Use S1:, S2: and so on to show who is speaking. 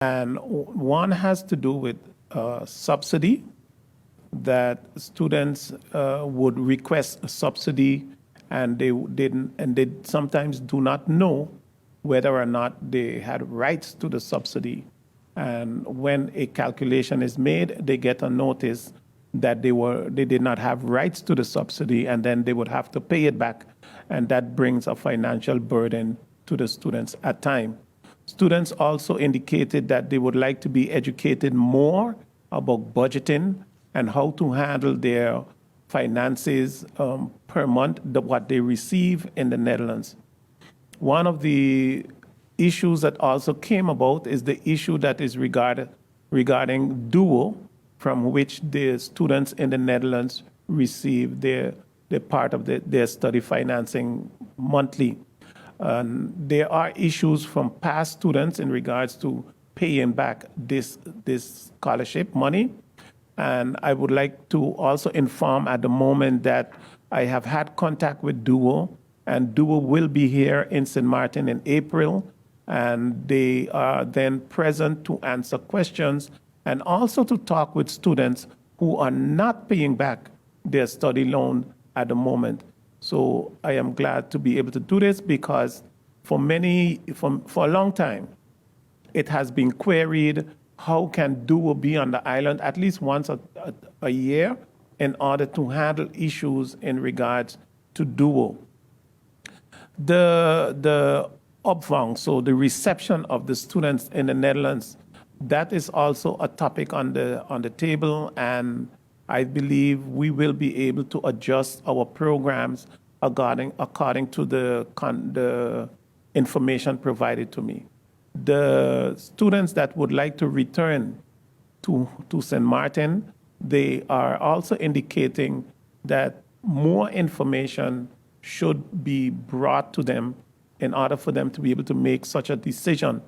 S1: And one has to do with subsidy, that students would request a subsidy and they sometimes do not know whether or not they had rights to the subsidy. And when a calculation is made, they get a notice that they did not have rights to the subsidy, and then they would have to pay it back. And that brings a financial burden to the students at times. Students also indicated that they would like to be educated more about budgeting and how to handle their finances per month, what they receive in the Netherlands. One of the issues that also came about is the issue that is regarding duo, from which the students in the Netherlands receive their part of their study financing monthly. There are issues from past students in regards to paying back this scholarship money. And I would like to also inform at the moment that I have had contact with Duo, and Duo will be here in St. Maarten in April, and they are then present to answer questions and also to talk with students who are not paying back their study loan at the moment. So I am glad to be able to do this because for a long time, it has been queried, how can Duo be on the island at least once a year in order to handle issues in regards to Duo? The opvang, so the reception of the students in the Netherlands, that is also a topic on the table, and I believe we will be able to adjust our programs according to the information provided to me. The students that would like to return to St. Maarten, they are also indicating that more information should be brought to them in order for them to be able to make such a decision